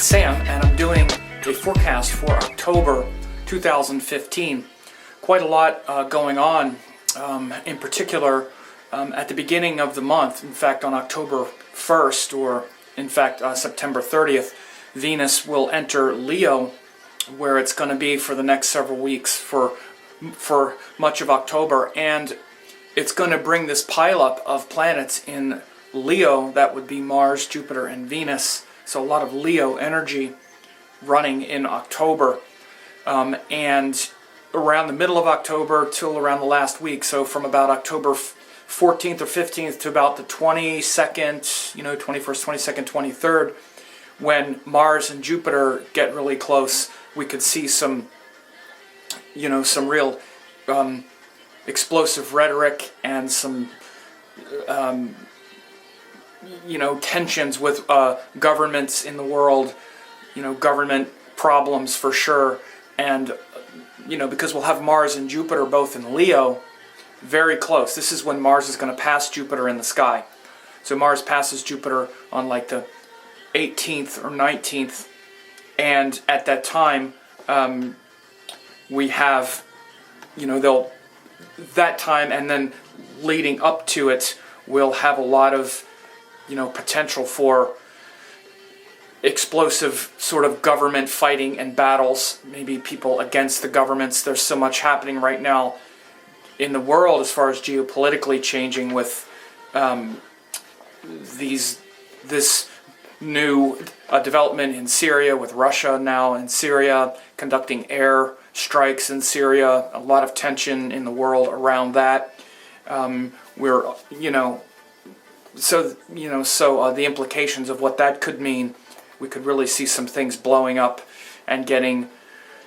Sam, and I'm doing a forecast for October 2015. Quite a lot going on, in particular at the beginning of the month. In fact, on October 1st, or in fact September 30th, Venus will enter Leo, where it's going to be for the next several weeks for much of October, and it's going to bring this pileup of planets in Leo. That would be Mars, Jupiter, and Venus. So a lot of Leo energy running in October, and around the middle of October till around the last week. So from about October 14th or 15th to about the 22nd, 21st, 22nd, 23rd, when Mars and Jupiter get really close, we could see some real explosive rhetoric and some tensions with governments in the world, government problems for sure. And because we'll have Mars and Jupiter both in Leo, very close. This is when Mars is going to pass Jupiter in the sky. So Mars passes Jupiter on like the 18th or 19th, and at that time we have that time, and then leading up to it, we'll have a lot of potential for explosive sort of government fighting and battles, maybe people against the governments. There's so much happening right now in the world as far as geopolitically changing with this new development in Syria, with Russia now in Syria conducting air strikes in Syria. A lot of tension in the world around that. So the implications of what that could mean, we could really see some things blowing up and getting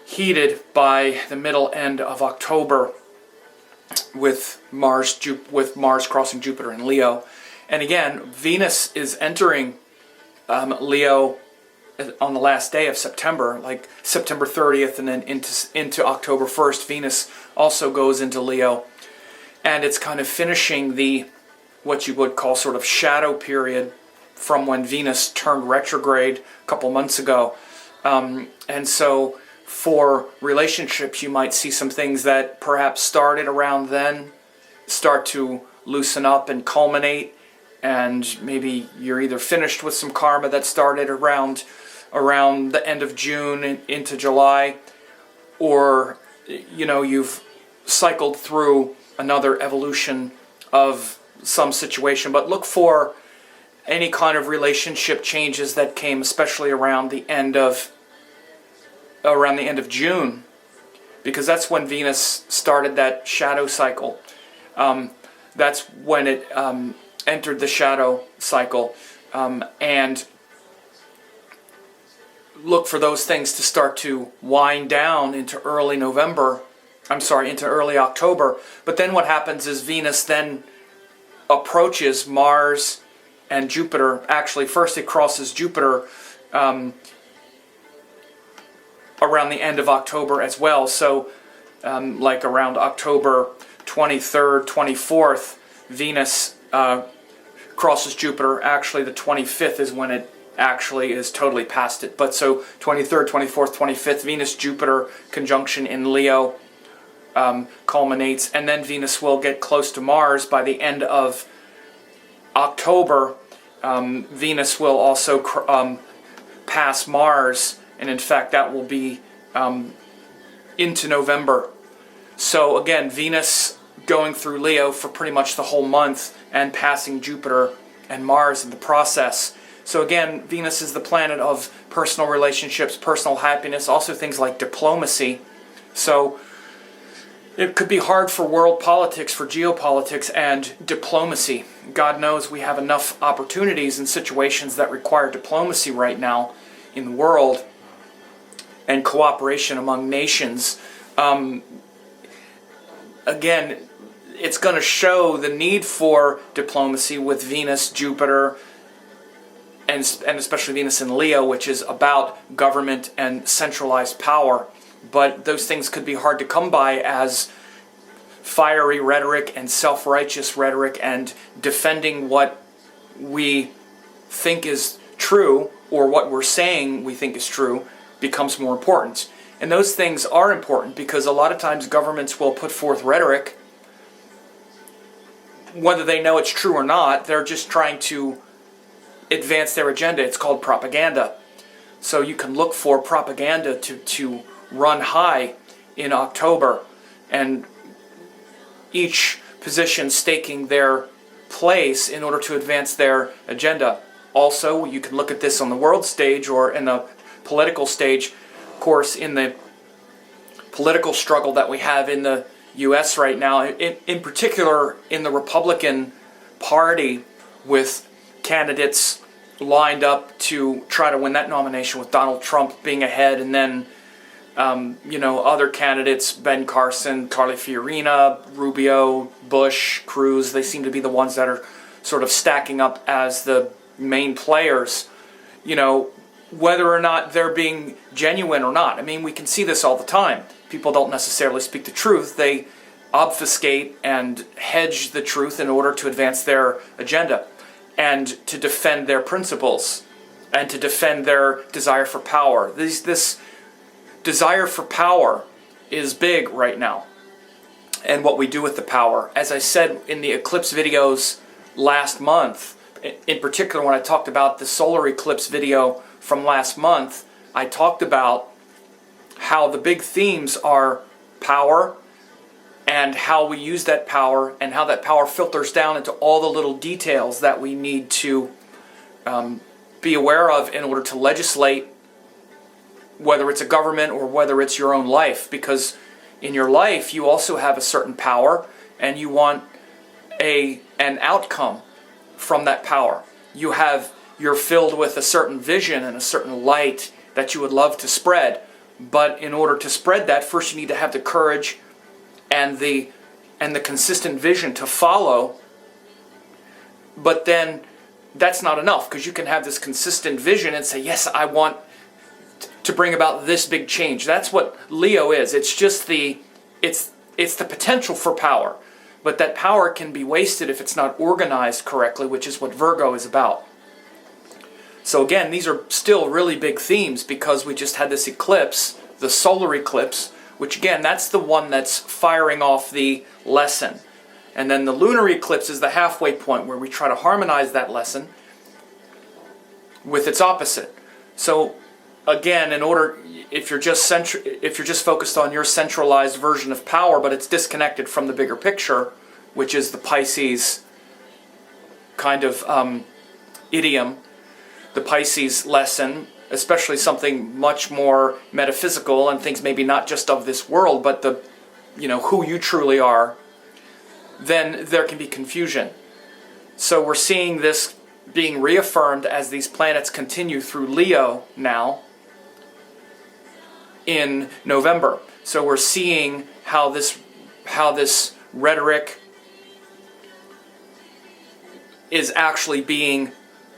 heated by the middle end of October with Mars crossing Jupiter in Leo. And again, Venus is entering Leo on the last day of September, like September 30th, and then into October 1st. Venus also goes into Leo, and it's kind of finishing what you would call sort of shadow period from when Venus turned retrograde a couple months ago. And so for relationships, you might see some things that perhaps started around then start to loosen up and culminate, and maybe you're either finished with some karma that started around the end of June into July, or you've cycled through another evolution of some situation. But look for any kind of relationship changes that came, especially around the end of June, because that's when Venus started that shadow cycle. That's when it entered the shadow cycle, and look for those things to start to wind down into early October. But then what happens is Venus then approaches Mars and Jupiter. Actually, first it crosses Jupiter around the end of October as well. So like around October 23rd, 24th, Venus crosses Jupiter. Actually, the 25th is when it actually is totally past it. But so 23rd, 24th, 25th, Venus-Jupiter conjunction in Leo culminates, and then Venus will get close to Mars by the end of October. Venus will also pass Mars, and in fact that will be into November. So again, Venus going through Leo for pretty much the whole month and passing Jupiter and Mars in the process. So again, Venus is the planet of personal relationships, personal happiness, also things like diplomacy. So it could be hard for world politics, for geopolitics and diplomacy. God knows we have enough opportunities and situations that require diplomacy right now in the world, and cooperation among nations. Again, it's going to show the need for diplomacy with Venus, Jupiter, and especially Venus in Leo, which is about government and centralized power. But those things could be hard to come by, as fiery rhetoric and self-righteous rhetoric and defending what we think is true, or what we're saying we think is true, becomes more important. And those things are important because a lot of times governments will put forth rhetoric, whether they know it's true or not. They're just trying to advance their agenda. It's called propaganda. So you can look for propaganda to run high in October, and each position staking their place in order to advance their agenda. Also, you can look at this on the world stage or in the political stage. Of course, in the political struggle that we have in the U.S. right now, in particular in the Republican Party, with candidates lined up to try to win that nomination, with Donald Trump being ahead, and then other candidates, Ben Carson, Carly Fiorina, Rubio, Bush, Cruz. They seem to be the ones that are sort of stacking up as the main players. Whether or not they're being genuine or not. I mean, we can see this all the time. People don't necessarily speak the truth. They obfuscate and hedge the truth in order to advance their agenda and to defend their principles and to defend their desire for power. This desire for power is big right now, and what we do with the power. As I said in the eclipse videos last month, in particular when I talked about the solar eclipse video from last month, I talked about how the big themes are power and how we use that power and how that power filters down into all the little details that we need to be aware of in order to legislate, whether it's a government or whether it's your own life. Because in your life you also have a certain power, and you want an outcome from that power. You're filled with a certain vision and a certain light that you would love to spread. But in order to spread that, first you need to have the courage and the consistent vision to follow. But then that's not enough, because you can have this consistent vision and say, yes, I want to bring about this big change. That's what Leo is. It's just it's the potential for power. But that power can be wasted if it's not organized correctly, which is what Virgo is about. So again, these are still really big themes, because we just had this eclipse, the solar eclipse, which again, that's the one that's firing off the lesson. And then the lunar eclipse is the halfway point where we try to harmonize that lesson with its opposite. So again, if you're just focused on your centralized version of power, but it's disconnected from the bigger picture, which is the Pisces kind of idiom, the Pisces lesson, especially something much more metaphysical and things maybe not just of this world, but who you truly are, then there can be confusion. So we're seeing this being reaffirmed as these planets continue through Leo now in November. So we're seeing how this rhetoric is actually being,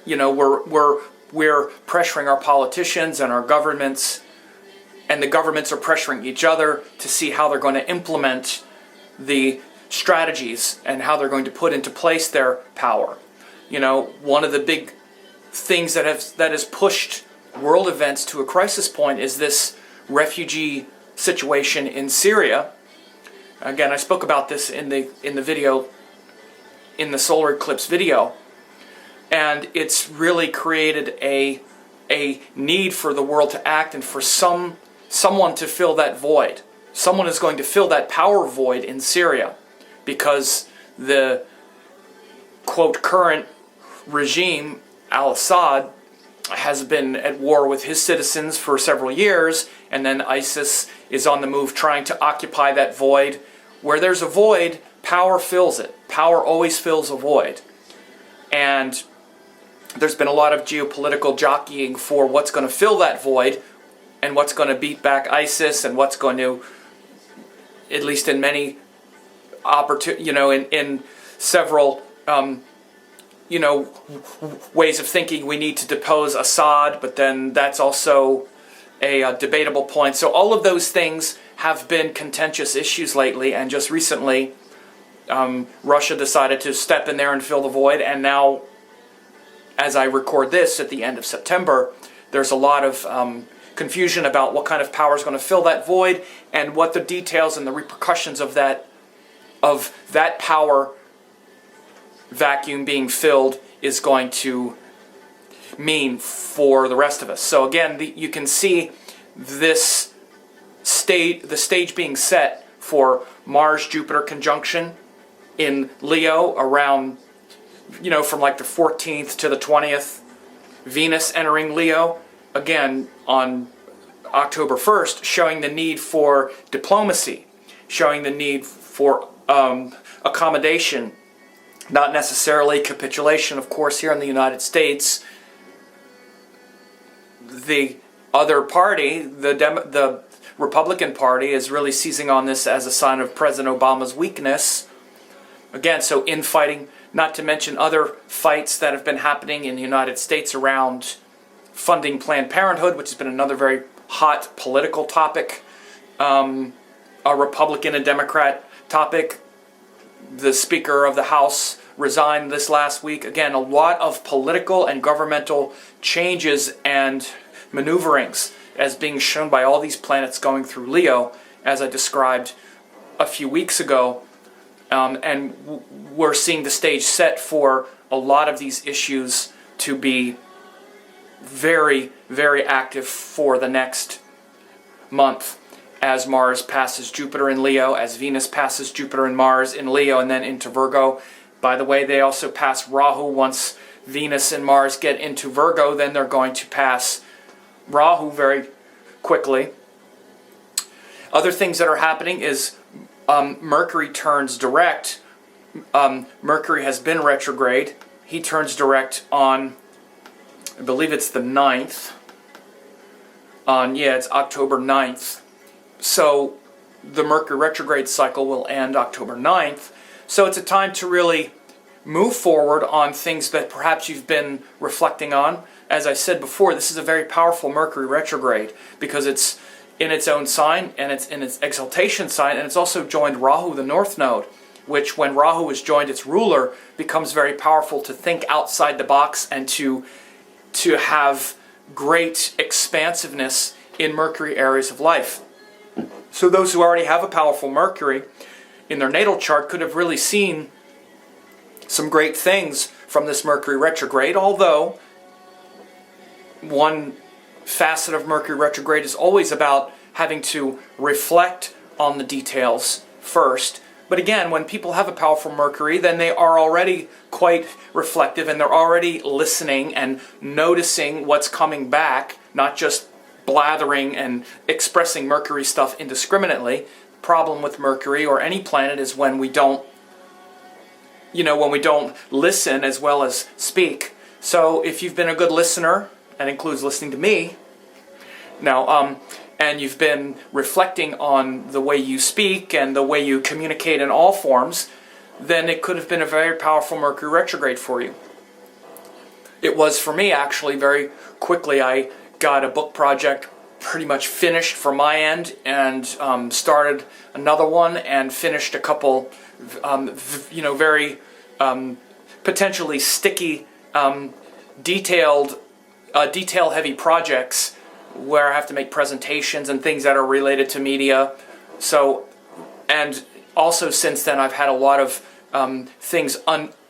we're pressuring our politicians and our governments, and the governments are pressuring each other to see how they're going to implement the strategies and how they're going to put into place their power. One of the big things that has pushed world events to a crisis point is this refugee situation in Syria. Again, I spoke about this in the video, in the solar eclipse video, and it's really created a need for the world to act and for someone to fill that void. Someone is going to fill that power void in Syria, because the quote current regime, al-Assad, has been at war with his citizens for several years, and then ISIS is on the move trying to occupy that void. Where there's a void, power fills it. Power always fills a void. And there's been a lot of geopolitical jockeying for what's going to fill that void and what's going to beat back ISIS and what's going to, at least in many in several ways of thinking, we need to depose Assad, but then that's also a debatable point. So all of those things have been contentious issues lately, and just recently Russia decided to step in there and fill the void, and now as I record this at the end of September, there's a lot of confusion about what kind of power is going to fill that void and what the details and the repercussions of that power vacuum being filled is going to mean for the rest of us. So again, you can see this the stage being set for Mars-Jupiter conjunction in Leo around, from like the 14th to the 20th. Venus entering Leo, again, on October 1st, showing the need for diplomacy, showing the need for accommodation, not necessarily capitulation. Of course, here in the United States, the other party, the Republican Party, is really seizing on this as a sign of President Obama's weakness. Again, so infighting, not to mention other fights that have been happening in the United States around funding Planned Parenthood, which has been another very hot political topic, a Republican and Democrat topic. The Speaker of the House resigned this last week. Again, a lot of political and governmental changes and maneuverings as being shown by all these planets going through Leo, as I described a few weeks ago. And we're seeing the stage set for a lot of these issues to be very, very active for the next month, as Mars passes Jupiter in Leo, as Venus passes Jupiter and Mars in Leo, and then into Virgo. By the way, they also pass Rahu. Once Venus and Mars get into Virgo, then they're going to pass Rahu very quickly. Other things that are happening is Mercury turns direct. Mercury has been retrograde. He turns direct on, I believe it's the 9th. It's October 9th. So the Mercury retrograde cycle will end October 9th. So it's a time to really move forward on things that perhaps you've been reflecting on. As I said before, this is a very powerful Mercury retrograde because it's in its own sign and it's in its exaltation sign, and it's also joined Rahu, the North Node, which when Rahu is joined its ruler becomes very powerful to think outside the box and to have great expansiveness in Mercury areas of life. So those who already have a powerful Mercury in their natal chart could have really seen some great things from this Mercury retrograde, although one facet of Mercury retrograde is always about having to reflect on the details first. But again, when people have a powerful Mercury, then they are already quite reflective and they're already listening and noticing what's coming back, not just blathering and expressing Mercury stuff indiscriminately. The problem with Mercury or any planet is when we don't listen as well as speak. So if you've been a good listener, that includes listening to me now, and you've been reflecting on the way you speak and the way you communicate in all forms, then it could have been a very powerful Mercury retrograde for you. It was for me, actually, very quickly. I got a book project pretty much finished from my end and started another one and finished a couple, very potentially sticky, detail-heavy projects where I have to make presentations and things that are related to media. So, and also since then I've had a lot of things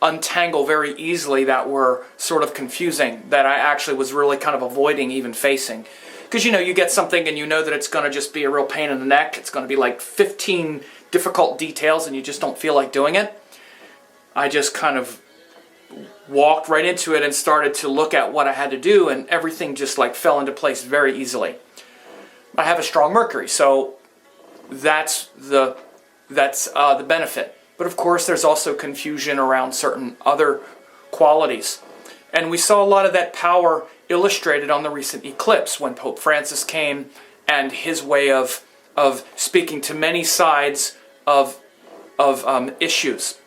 untangle very easily that were sort of confusing, that I actually was really kind of avoiding even facing. Because you get something and you know that it's going to just be a real pain in the neck. It's going to be like 15 difficult details and you just don't feel like doing it. I just kind of walked right into it and started to look at what I had to do, and everything just like fell into place very easily. I have a strong Mercury, so that's the benefit. But of course there's also confusion around certain other qualities. And we saw a lot of that power illustrated on the recent eclipse when Pope Francis came and his way of speaking to many sides of issues.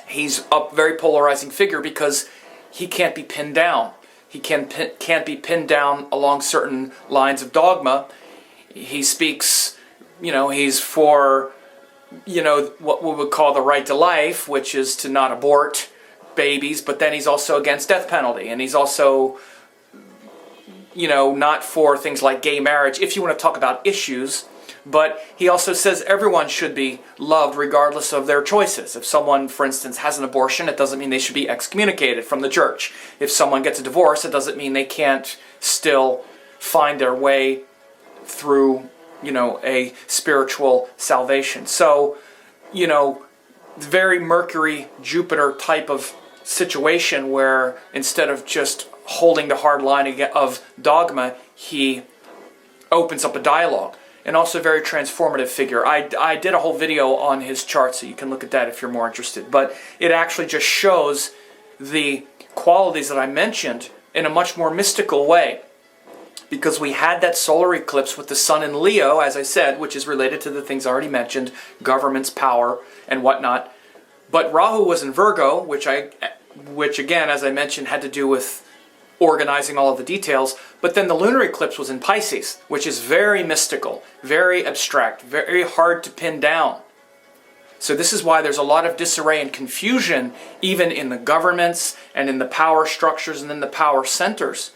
He's a very polarizing figure because he can't be pinned down. He can't be pinned down along certain lines of dogma. He speaks, he's for, what we would call the right to life, which is to not abort, babies, but then he's also against death penalty, and he's also, not for things like gay marriage, if you want to talk about issues. But he also says everyone should be loved regardless of their choices. If someone, for instance, has an abortion, it doesn't mean they should be excommunicated from the church. If someone gets a divorce, it doesn't mean they can't still find their way through, a spiritual salvation. So, very Mercury, Jupiter type of situation where instead of just holding the hard line of dogma, he opens up a dialogue. And also a very transformative figure. I did a whole video on his chart, so you can look at that if you're more interested. But it actually just shows the qualities that I mentioned in a much more mystical way. Because we had that solar eclipse with the sun in Leo, as I said, which is related to the things I already mentioned, governments, power, and whatnot. But Rahu was in Virgo, which again, as I mentioned, had to do with organizing all of the details. But then the lunar eclipse was in Pisces, which is very mystical, very abstract, very hard to pin down. So this is why there's a lot of disarray and confusion even in the governments and in the power structures and in the power centers,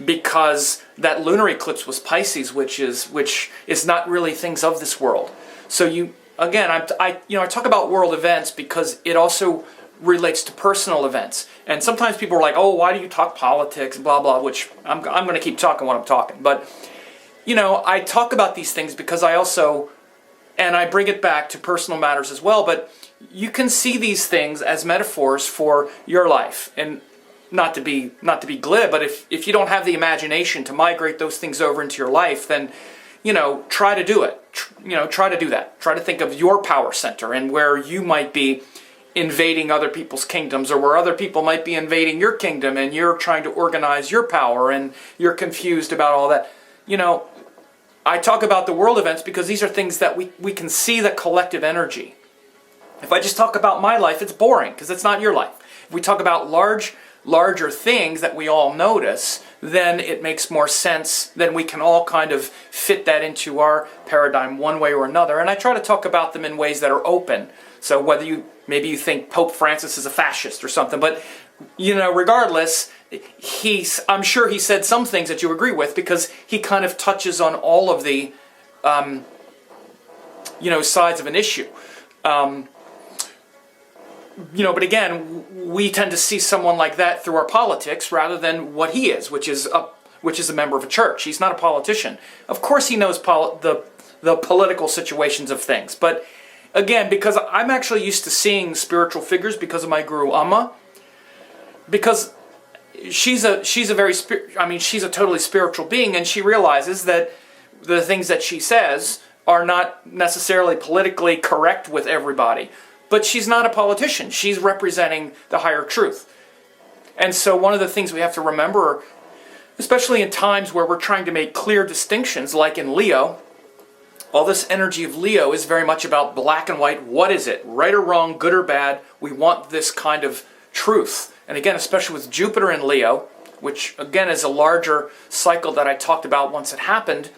because that lunar eclipse was Pisces, which is not really things of this world. So I talk about world events because it also relates to personal events. And sometimes people are like, oh, why do you talk politics, blah, blah, which I'm going to keep talking what I'm talking. But, I talk about these things because and I bring it back to personal matters as well, but you can see these things as metaphors for your life. And not to be glib, but if you don't have the imagination to migrate those things over into your life, then, try to do it. Try to do that. Try to think of your power center and where you might be invading other people's kingdoms, or where other people might be invading your kingdom and you're trying to organize your power and you're confused about all that. I talk about the world events because these are things that we can see the collective energy. If I just talk about my life, it's boring because it's not your life. If we talk about larger things that we all notice, then it makes more sense. Then we can all kind of fit that into our paradigm one way or another. And I try to talk about them in ways that are open. So whether maybe you think Pope Francis is a fascist or something, but regardless, I'm sure he said some things that you agree with because he kind of touches on all of the sides of an issue. But again, we tend to see someone like that through our politics rather than what he is, which is a member of a church. He's not a politician. Of course, he knows the political situations of things, but again, because I'm actually used to seeing spiritual figures because of my guru Amma, because she's a totally spiritual being, and she realizes that the things that she says are not necessarily politically correct with everybody. But she's not a politician. She's representing the higher truth. And so one of the things we have to remember, especially in times where we're trying to make clear distinctions, like in Leo, all this energy of Leo is very much about black and white. What is it? Right or wrong, good or bad? We want this kind of truth. And again, especially with Jupiter in Leo, which again is a larger cycle that I talked about once it happened,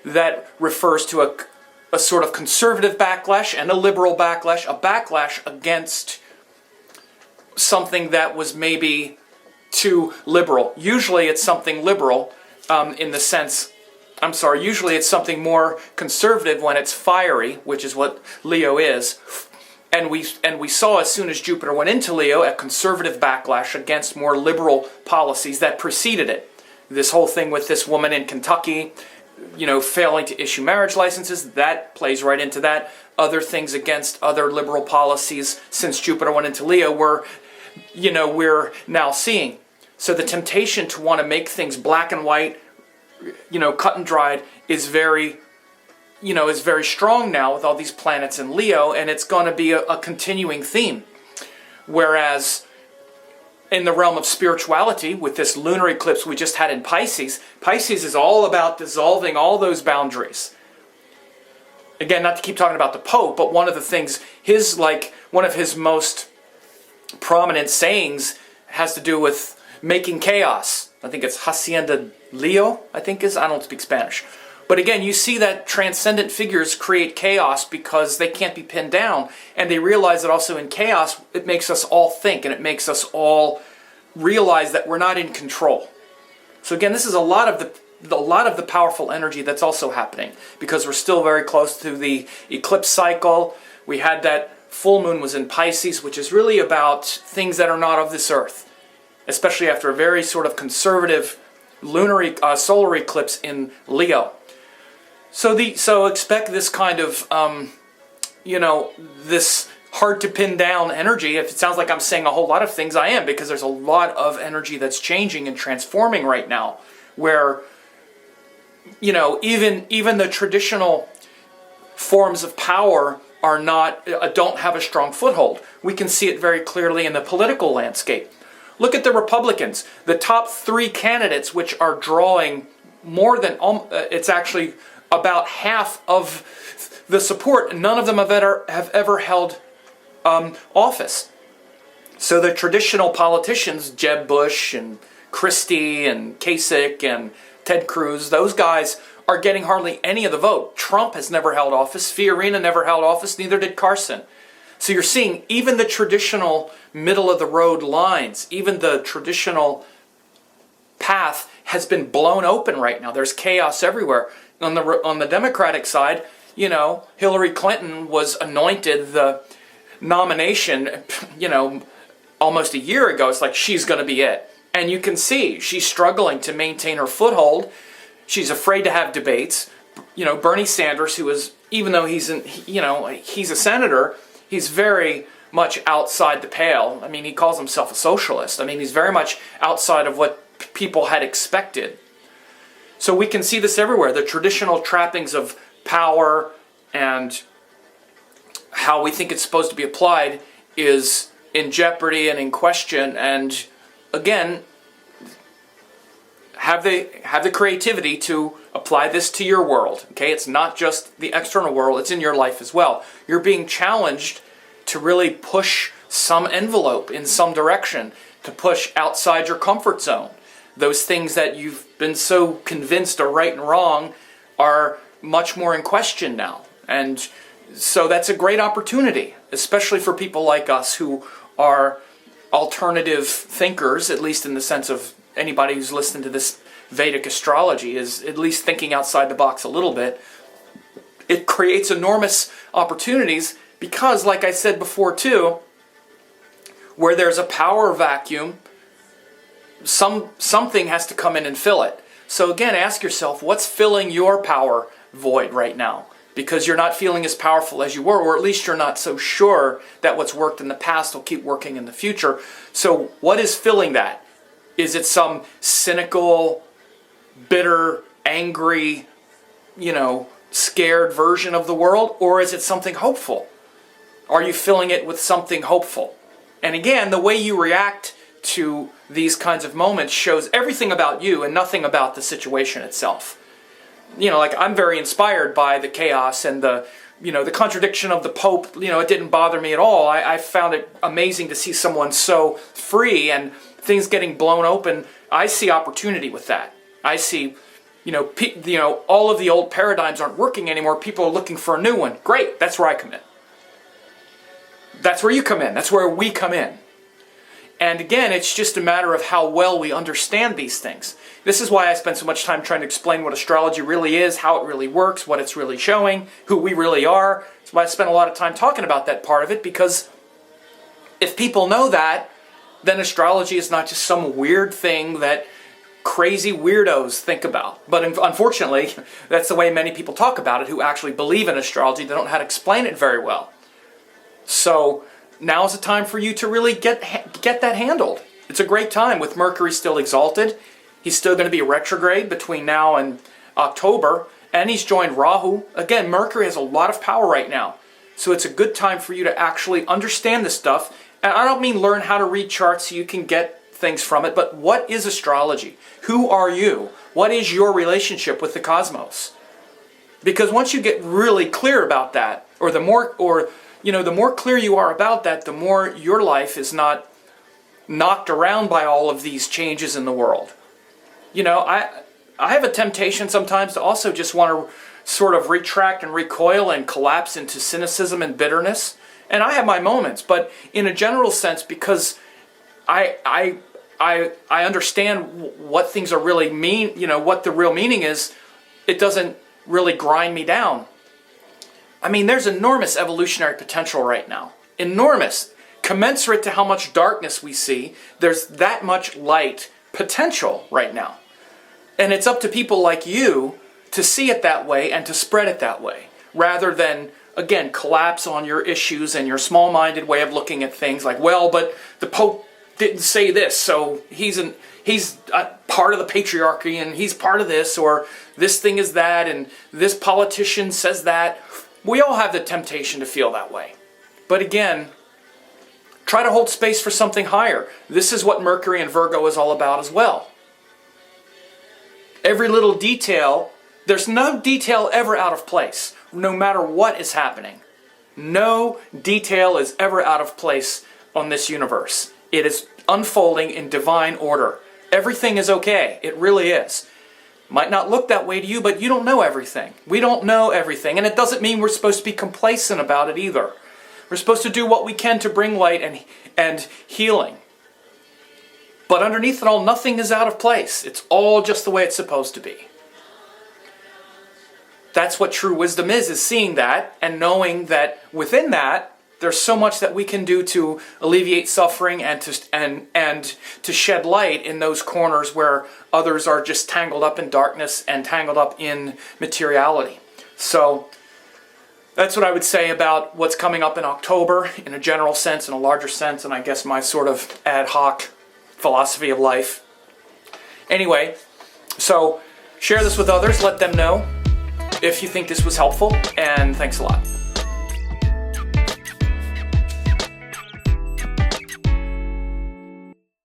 that refers to a sort of conservative backlash and a liberal backlash, a backlash against something that was maybe too liberal. Usually it's something liberal usually it's something more conservative when it's fiery, which is what Leo is. And we saw as soon as Jupiter went into Leo a conservative backlash against more liberal policies that preceded it. This whole thing with this woman in Kentucky, failing to issue marriage licenses, that plays right into that. Other things against other liberal policies since Jupiter went into Leo we're now seeing. So the temptation to want to make things black and white, cut and dried is very strong now with all these planets in Leo, and it's going to be a continuing theme. Whereas in the realm of spirituality, with this lunar eclipse we just had in Pisces, Pisces is all about dissolving all those boundaries. Again, not to keep talking about the Pope, but one of the things, one of his most prominent sayings has to do with making chaos. I think it's Hacienda Leo, I don't speak Spanish. But again, you see that transcendent figures create chaos because they can't be pinned down. And they realize that also in chaos, it makes us all think, and it makes us all realize that we're not in control. So again, this is a lot of the powerful energy that's also happening, because we're still very close to the eclipse cycle. We had that full moon was in Pisces, which is really about things that are not of this earth, especially after a very sort of conservative solar eclipse in Leo. So expect this kind of this hard to pin down energy. If it sounds like I'm saying a whole lot of things, I am, because there's a lot of energy that's changing and transforming right now, where even the traditional forms of power don't have a strong foothold. We can see it very clearly in the political landscape. Look at the Republicans. The top 3 candidates, which are drawing more than it's actually about half of the support. None of them have ever held office. So the traditional politicians, Jeb Bush and Christie and Kasich and Ted Cruz, those guys are getting hardly any of the vote. Trump has never held office. Fiorina never held office. Neither did Carson. So you're seeing even the traditional middle-of-the-road lines, even the traditional path has been blown open right now. There's chaos everywhere. On the Democratic side, Hillary Clinton was anointed the nomination, almost a year ago. It's like she's going to be it. And you can see she's struggling to maintain her foothold. She's afraid to have debates. Bernie Sanders, who is, even though he's a senator, he's very much outside the pale. I mean, he calls himself a socialist. I mean, he's very much outside of what people had expected. So we can see this everywhere. The traditional trappings of power and how we think it's supposed to be applied is in jeopardy and in question. And again, have the creativity to apply this to your world. Okay, it's not just the external world, it's in your life as well. You're being challenged to really push some envelope in some direction, to push outside your comfort zone. Those things that you've been so convinced are right and wrong are much more in question now. And so that's a great opportunity, especially for people like us who are alternative thinkers, at least in the sense of anybody who's listened to this Vedic astrology is at least thinking outside the box a little bit. It creates enormous opportunities because, like I said before too, where there's a power vacuum, something has to come in and fill it. So again, ask yourself, what's filling your power void right now? Because you're not feeling as powerful as you were, or at least you're not so sure that what's worked in the past will keep working in the future. So what is filling that? Is it some cynical, bitter, angry, scared version of the world? Or is it something hopeful? Are you filling it with something hopeful? And again, the way you react to these kinds of moments shows everything about you and nothing about the situation itself. Like I'm very inspired by the chaos and the contradiction of the Pope. It didn't bother me at all. I found it amazing to see someone so free and things getting blown open. I see opportunity with that. I see, all of the old paradigms aren't working anymore. People are looking for a new one. Great, that's where I come in. That's where you come in. That's where we come in. And again, it's just a matter of how well we understand these things. This is why I spend so much time trying to explain what astrology really is, how it really works, what it's really showing, who we really are. That's why I spend a lot of time talking about that part of it, because if people know that, then astrology is not just some weird thing that crazy weirdos think about. But unfortunately, that's the way many people talk about it who actually believe in astrology. They don't know how to explain it very well. So now is the time for you to really get that handled. It's a great time with Mercury still exalted. He's still going to be retrograde between now and October, and he's joined Rahu. Again, Mercury has a lot of power right now. So it's a good time for you to actually understand this stuff. And I don't mean learn how to read charts so you can get things from it, but what is astrology? Who are you? What is your relationship with the cosmos? Because once you get really clear about that, the more clear you are about that, the more your life is not knocked around by all of these changes in the world. I I have a temptation sometimes to also just want to sort of retract and recoil and collapse into cynicism and bitterness. And I have my moments, but in a general sense, because I understand what things are really mean, you know, what the real meaning is, it doesn't really grind me down. I mean, there's enormous evolutionary potential right now. Enormous. Commensurate to how much darkness we see, there's that much light potential right now. And it's up to people like you to see it that way and to spread it that way, rather than, again, collapse on your issues and your small-minded way of looking at things like, well, but the Pope didn't say this, so he's part of the patriarchy and he's part of this, or this thing is that, and this politician says that. We all have the temptation to feel that way. But again, try to hold space for something higher. This is what Mercury and Virgo is all about as well. Every little detail, there's no detail ever out of place, no matter what is happening. No detail is ever out of place on this universe. It is unfolding in divine order. Everything is okay. It really is. Might not look that way to you, but you don't know everything. We don't know everything, and it doesn't mean we're supposed to be complacent about it either. We're supposed to do what we can to bring light and healing. But underneath it all, nothing is out of place. It's all just the way it's supposed to be. That's what true wisdom is seeing that and knowing that within that, there's so much that we can do to alleviate suffering and to shed light in those corners where others are just tangled up in darkness and tangled up in materiality. So that's what I would say about what's coming up in October in a general sense, in a larger sense, and I guess my sort of ad hoc philosophy of life. Anyway, so share this with others, let them know if you think this was helpful, and thanks a lot.